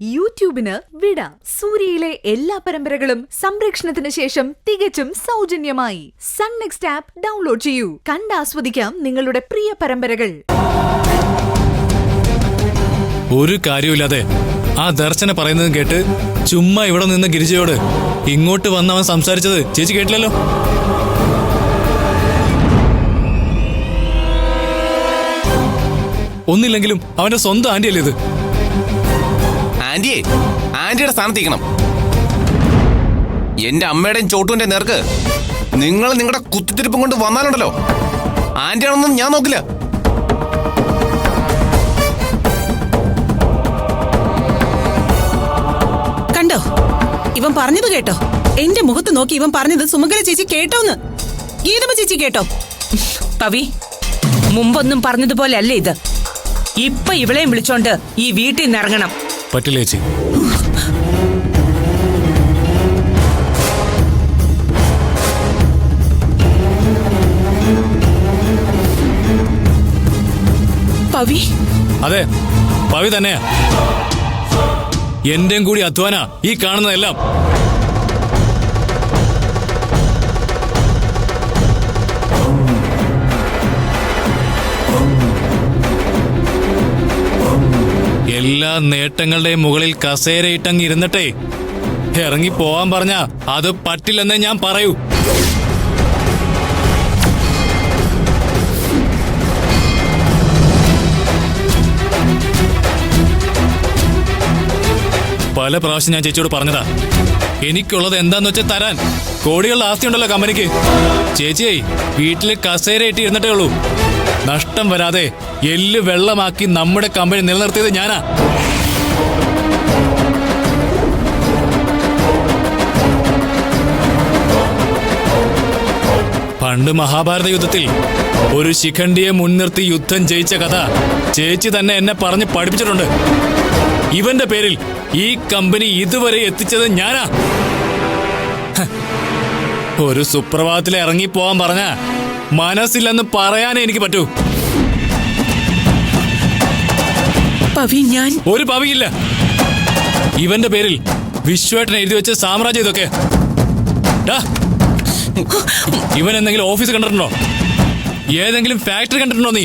യൂട്യൂബിന് വിട. സൂര്യയിലെ എല്ലാ പരമ്പരകളും സംരക്ഷണത്തിന് ശേഷം തികച്ചും സൗജന്യമായി സൺ നെക്സ്റ്റ് ആപ്പ് ഡൗൺലോഡ് ചെയ്യൂ. കണ്ടാസ്വദിക്കാം നിങ്ങളുടെ പ്രിയ പരമ്പരകൾ. ഒരു കാര്യമില്ലാതെ ആ ദർശന പറയുന്നതും കേട്ട് ചുമ്മാ ഇവിടെ നിന്ന് ഗിരിജയോട് ഇങ്ങോട്ട് വന്നവൻ സംസാരിച്ചത് ചേച്ചി കേട്ടില്ലല്ലോ. ഒന്നില്ലെങ്കിലും അവന്റെ സ്വന്തം ആന്റിയല്ലേ ഇത്. ആന്റിയെ ആന്റിയുടെ സ്ഥാനത്തേക്കണം. എന്റെ അമ്മയുടെയും ചോട്ടുവിന്റെ നേർക്ക് നിങ്ങൾ നിങ്ങളുടെ കുത്തിത്തിരിപ്പും കൊണ്ട് വന്നാലുണ്ടല്ലോ, ആന്റിയാണെന്നും ഞാൻ നോക്കില്ല. കണ്ടോ, ഇവൻ പറഞ്ഞത് കേട്ടോ? എന്റെ മുഖത്ത് നോക്കി ഇവൻ പറഞ്ഞത് സുമംഗല ചേച്ചി കേട്ടോന്ന്. ഗീതമ്മ ചേച്ചി കേട്ടോ? പവി, മുമ്പൊന്നും പറഞ്ഞതുപോലെ അല്ലേ ഇത്. ഇപ്പൊ ഇവളെയും വിളിച്ചോണ്ട് ഈ വീട്ടിൽ നിന്ന് ഇറങ്ങണം. പറ്റില്ല ചേച്ചി. പവി? അതെ, പവി തന്നെയാ. എന്റെയും കൂടി അധ്വാന ഈ കാണുന്നതെല്ലാം. എല്ലാ നേട്ടങ്ങളുടെയും മുകളിൽ കസേരയിട്ടങ്ങ് ഇരുന്നിട്ടേ ഇറങ്ങി പോവാൻ പറഞ്ഞ അത് പറ്റില്ലെന്നേ ഞാൻ പറയൂ. പല പ്രാവശ്യം ഞാൻ ചേച്ചിയോട് പറഞ്ഞതാ, എനിക്കുള്ളത് എന്താന്ന് വെച്ചാൽ തരാൻ. കോടികളുടെ ആസ്തിയുണ്ടല്ലോ കമ്പനിക്ക്. ചേച്ചിയെ വീട്ടില് കസേരയിട്ട് ഇരുന്നിട്ടേ ഉള്ളൂ. നഷ്ടം വരാതെ എല്ല് വെള്ളമാക്കി നമ്മുടെ കമ്പനി നിലനിർത്തിയത് ഞാനാ. പണ്ട് മഹാഭാരത യുദ്ധത്തിൽ ഒരു ശിഖണ്ഡിയെ മുൻനിർത്തി യുദ്ധം ജയിച്ച കഥ ചേച്ചി തന്നെ എന്നെ പറഞ്ഞ് പഠിപ്പിച്ചിട്ടുണ്ട്. ഇവന്റെ പേരിൽ ഈ കമ്പനി ഇതുവരെ എത്തിച്ചത് ഞാനാ. ഒരു സുപ്രഭാതത്തിൽ ഇറങ്ങിപ്പോവാൻ പറഞ്ഞ മനസ്സില്ലെന്ന് പറയാനേ എനിക്ക് പറ്റൂ. ഒരു പവിയില്ല. ഇവന്റെ പേരിൽ വിശ്വേട്ടൻ എഴുതി വെച്ച സാമ്രാജ്യം ഇതൊക്കെ. ഇവൻ എന്തെങ്കിലും ഓഫീസ് കണ്ടിട്ടുണ്ടോ? ഏതെങ്കിലും ഫാക്ടറി കണ്ടിട്ടുണ്ടോ നീ?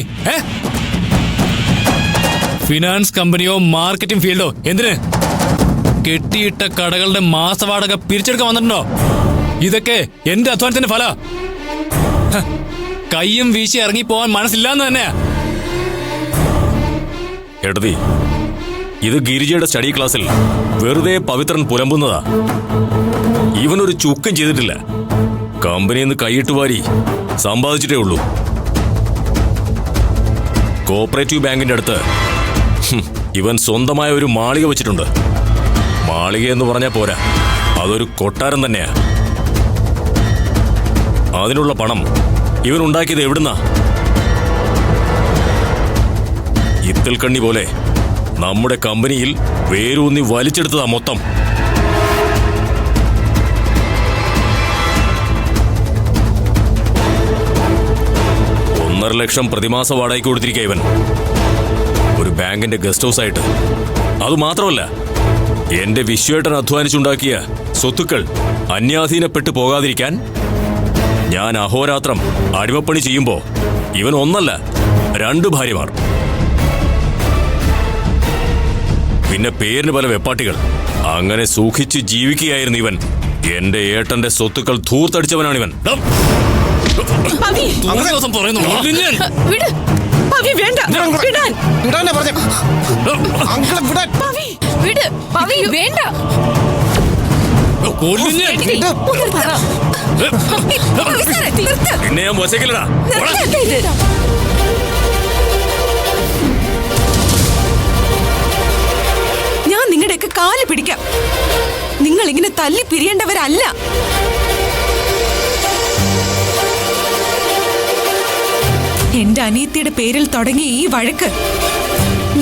ഫിനാൻസ് കമ്പനിയോ മാർക്കറ്റിംഗ് ഫീൽഡോ? എന്തിന്? കെട്ടിയിട്ട കടകളുടെ മാസവാടക പിരിച്ചെടുക്കാൻ വന്നിട്ടുണ്ടോ? ഇതൊക്കെ എന്റെ അധ്വാനത്തിന്റെ ഫല. കയ്യും വീശി ഇറങ്ങി പോവാൻ മനസ്സില്ലാന്ന് തന്നെയാ. എടതി, ഇത് ഗിരിജയുടെ സ്റ്റഡി ക്ലാസ്സിൽ വെറുതെ പവിത്രൻ പുലമ്പുന്നതാ. ഇവനൊരു ചുക്കും ചെയ്തിട്ടില്ല. കമ്പനിയിൽ നിന്ന് കൈയിട്ട് വാരി സമ്പാദിച്ചിട്ടേ ഉള്ളൂ. കോപ്പറേറ്റീവ് ബാങ്കിന്റെ അടുത്ത് ഇവൻ സ്വന്തമായ ഒരു മാളിക വെച്ചിട്ടുണ്ട്. മാളിക എന്ന് പറഞ്ഞാൽ പോരാ, അതൊരു കൊട്ടാരം തന്നെയാ. അതിനുള്ള പണം ഇവൻ ഉണ്ടാക്കിയത് എവിടുന്നാ? ഇത്തിൽക്കണ്ണി പോലെ നമ്മുടെ കമ്പനിയിൽ വേരൂന്നി വലിച്ചെടുത്തതാ മൊത്തം. $1.5 ലക്ഷം പ്രതിമാസ വാടകയ്ക്ക് കൊടുത്തിരിക്കുക ഇവൻ, ഒരു ബാങ്കിന്റെ ഗസ്റ്റ് ഹൗസ് ആയിട്ട്. അതുമാത്രമല്ല, എന്റെ വിശ്വേട്ടൻ അധ്വാനിച്ചുണ്ടാക്കിയ സ്വത്തുക്കൾ അന്യാധീനപ്പെട്ടു പോകാതിരിക്കാൻ ഞാൻ അഹോരാത്രം അടിമപ്പണി ചെയ്യുമ്പോ ഇവൻ 1 അല്ല 2 ഭാര്യമാർ, പിന്നെ പേരിന് പല വെപ്പാട്ടികൾ. അങ്ങനെ സൂക്ഷിച്ച് ജീവിക്കുകയായിരുന്നു ഇവൻ. എന്റെ ഏട്ടന്റെ സ്വത്തുക്കൾ ധൂർത്തടിച്ചവനാണിവൻ. പിന്നെ ഞാൻ വശക്കില്ലടാ. ഞാൻ നിങ്ങളുടെയൊക്കെ കാല് പിടിക്കാം. നിങ്ങൾ ഇങ്ങനെ തല്ലി പിരിയേണ്ടവരല്ല. എന്റെ അനിയത്തിയുടെ പേരിൽ തുടങ്ങിയ ഈ വഴക്ക്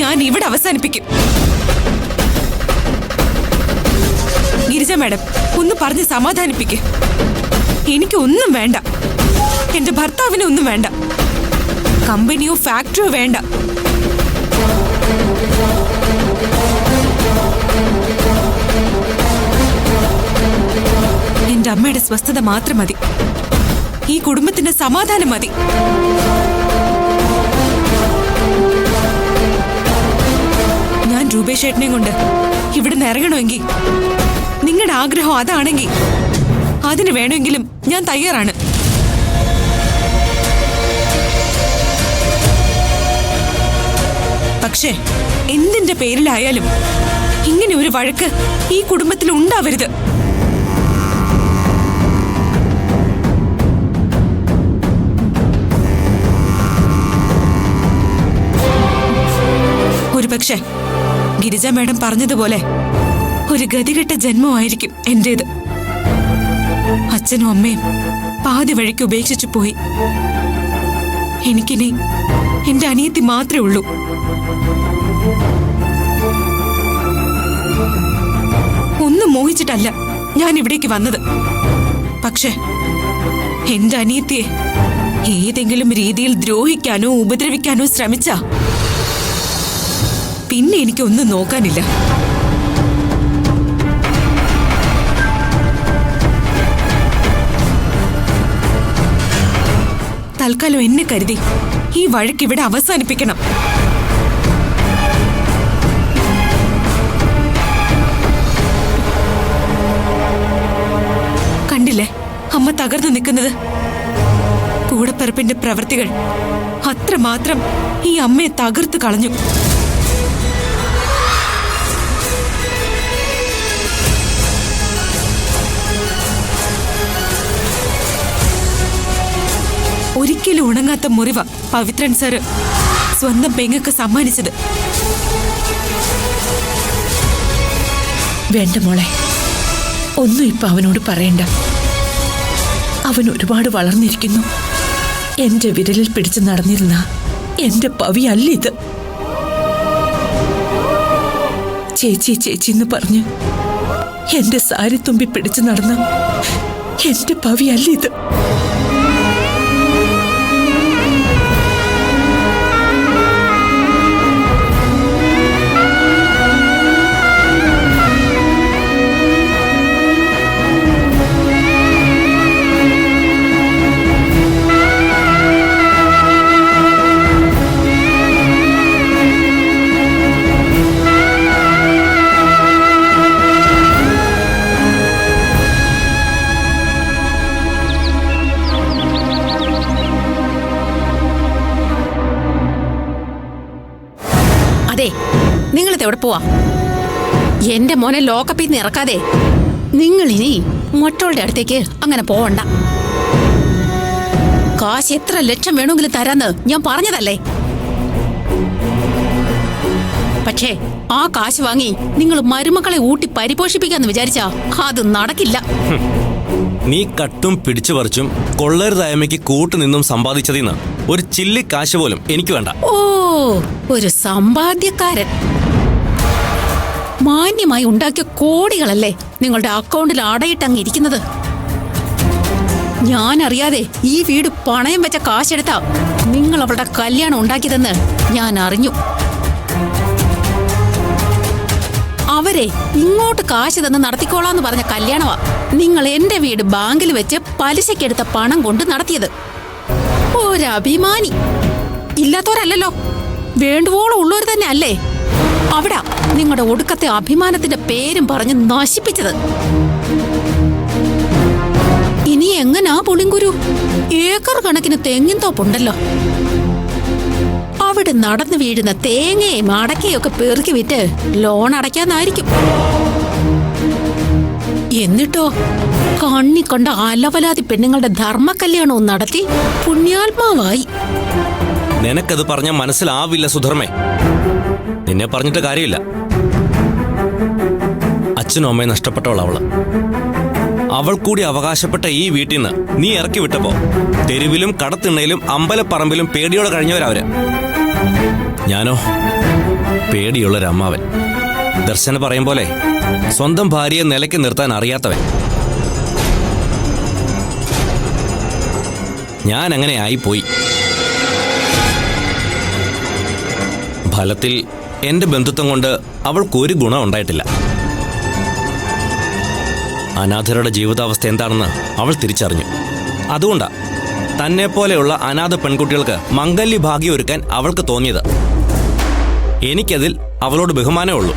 ഞാൻ ഇവിടെ അവസാനിപ്പിക്കും. ഗിരിജ മാഡം, ഒന്ന് പറഞ്ഞ് സമാധാനിപ്പിക്ക്. എനിക്ക് ഒന്നും വേണ്ട, എന്റെ ഭർത്താവിന് ഒന്നും വേണ്ട. കമ്പനിയോ ഫാക്ടറിയോ വേണ്ട. അമ്മയുടെ സ്വസ്ഥത മാത്രം മതി. ഈ കുടുംബത്തിന്റെ സമാധാനം മതി. ഞാൻ രൂപേഷേട്ടനെയും കൊണ്ട് ഇവിടുന്ന് ഇറങ്ങണമെങ്കിൽ, നിങ്ങളുടെ ആഗ്രഹം അതാണെങ്കിൽ, അതിന് വേണമെങ്കിലും ഞാൻ തയ്യാറാണ്. പക്ഷേ എന്തിന്റെ പേരിലായാലും ഇങ്ങനെ ഒരു വഴക്ക് ഈ കുടുംബത്തിൽ ഉണ്ടാവരുത്. ഒരുപക്ഷെ ഗിരിജ മേഡം പറഞ്ഞതുപോലെ ഒരു ഗതികെട്ട ജന്മമായിരിക്കും എന്റേത്. അച്ഛനും അമ്മയും പാതി വഴിക്ക് ഉപേക്ഷിച്ചു പോയി. എനിക്കിനി എന്റെ അനിയത്തി മാത്രമേ ഉള്ളൂ. ഒന്നും മോഹിച്ചിട്ടല്ല ഞാൻ ഇവിടേക്ക് വന്നത്. പക്ഷേ എന്റെ അനിയത്തിയെ ഏതെങ്കിലും രീതിയിൽ ദ്രോഹിക്കാനോ ഉപദ്രവിക്കാനോ ശ്രമിച്ചാ പിന്നെ എനിക്കൊന്നും നോക്കാനില്ല. തൽക്കാലം എന്നെ കരുതി ഈ വഴക്കിവിടെ അവസാനിപ്പിക്കണം. കണ്ടില്ലേ അമ്മ തകർന്നു നിൽക്കുന്നത്? കൂടപ്പിറപ്പിന്റെ പ്രവൃത്തികൾ അത്രമാത്രം ഈ അമ്മയെ തകർത്തു കളഞ്ഞു. ഒരിക്കലും ഉണങ്ങാത്ത മുറിവ പവിത്രൻ സാറ് സ്വന്തം പെങ്ങക്ക് സമ്മാനിച്ചത്. വേണ്ട മോളെ, ഒന്നും ഇപ്പൊ അവനോട് പറയണ്ട. അവൻ ഒരുപാട് വളർന്നിരിക്കുന്നു. എന്റെ വിരലിൽ പിടിച്ച് നടന്നിരുന്ന എന്റെ പവി അല്ല ഇത്. ചേച്ചി ചേച്ചിന്ന് പറഞ്ഞ് എന്റെ സാരി തുമ്പി പിടിച്ച് നടന്ന എന്റെ പവി അല്ല ഇത്. നിങ്ങളിത് എവിടെ പോവാ? എന്റെ മോനെ ലോക്കപ്പിൽ നിന്ന് ഇറക്കാതെ നിങ്ങൾ ഇനി മറ്റുള്ള അടുത്തേക്ക് അങ്ങനെ പോവണ്ട. കാശ് എത്ര ലക്ഷം വേണമെങ്കിലും തരാന്ന് ഞാൻ പറഞ്ഞതല്ലേ? പക്ഷേ ആ കാശ് വാങ്ങി നിങ്ങൾ മരുമക്കളെ ഊട്ടി പരിപോഷിപ്പിക്കാന്ന് വിചാരിച്ചാ അത് നടക്കില്ല. നീ കട്ടും പിടിച്ചു പറിച്ചും കൊള്ളരുതായ്മയ്ക്ക് കൂട്ടുനിന്നും സമ്പാദിച്ചതിന്ന് ഒരു ചില്ലി കാശ് പോലും എനിക്ക് വേണ്ട. ഓ, ഒരു സമ്പാദ്യക്കാരൻ. മാന്യമായി ഉണ്ടാക്കിയ കോടികളല്ലേ നിങ്ങളുടെ അക്കൗണ്ടിൽ അടയിട്ടങ്ങിരിക്കുന്നത്. ഞാൻ അറിയാതെ ഈ വീട് പണയം വെച്ച കാശെടുത്താ നിങ്ങൾ അവളുടെ കല്യാണം ഉണ്ടാക്കിയതെന്ന് ഞാൻ അറിഞ്ഞു. അവരെ ഇങ്ങോട്ട് കാശ് തന്ന് നടത്തിക്കോളാന്ന് പറഞ്ഞ കല്യാണമാ നിങ്ങൾ എന്റെ വീട് ബാങ്കിൽ വെച്ച് പലിശക്കെടുത്ത പണം കൊണ്ട് നടത്തിയത്. ഒരഭിമാനി. ഇല്ലാത്തവരല്ലോ, വേണ്ടുവോളം ഉള്ളവർ തന്നെ അല്ലേ അവിടെ നിങ്ങളുടെ ഒടുക്കത്തെ അഭിമാനത്തിന്റെ പേരും പറഞ്ഞ് നശിപ്പിച്ചത്. ഇനി എങ്ങനാ പുളിങ്കുരു? ഏക്കർ കണക്കിന് തെങ്ങിൻ തോപ്പുണ്ടല്ലോ. അവിടെ നടന്നു വീഴുന്ന തേങ്ങയും അടക്കയൊക്കെ പെറുക്കി വിറ്റ് ലോൺ അടയ്ക്കാന്നായിരിക്കും. എന്നിട്ടോ കണ്ണി കണ്ട അലവലാതി പെണ്ണുങ്ങളുടെ ധർമ്മ കല്യാണവും നടത്തി പുണ്യാത്മാവായി. നിനക്കത് പറഞ്ഞാൽ മനസ്സിലാവില്ല സുധർമ്മേ. നിന്നെ പറഞ്ഞിട്ട് കാര്യമില്ല. അച്ഛനും അമ്മയും നഷ്ടപ്പെട്ടവൾ അവള്. അവൾ കൂടി അവകാശപ്പെട്ട ഈ വീട്ടിൽ നിന്ന് നീ ഇറക്കി വിട്ടപ്പോ തെരുവിലും കടത്തിണ്ണയിലും അമ്പലപ്പറമ്പിലും പേടിയോടെ കഴിഞ്ഞവരവര്. ഞാനോ പേടിയുള്ളൊരമ്മാവൻ. ദർശന പറയും പോലെ സ്വന്തം ഭാര്യയെ നിലയ്ക്ക് നിർത്താൻ അറിയാത്തവൻ. ഞാൻ അങ്ങനെ ആയിപ്പോയി. ഫലത്തിൽ എന്റെ ബന്ധുത്വം കൊണ്ട് അവൾക്കൊരു ഗുണം ഉണ്ടായിട്ടില്ല. അനാഥരുടെ ജീവിതാവസ്ഥ എന്താണെന്ന് അവൾ തിരിച്ചറിഞ്ഞു. അതുകൊണ്ടാ തന്നെ പോലെയുള്ള അനാഥ പെൺകുട്ടികൾക്ക് മംഗല്യ ഭാഗ്യം ഒരുക്കാൻ അവൾക്ക് തോന്നിയത്. എനിക്കതിൽ അവളോട് ബഹുമാനമേ ഉള്ളൂ.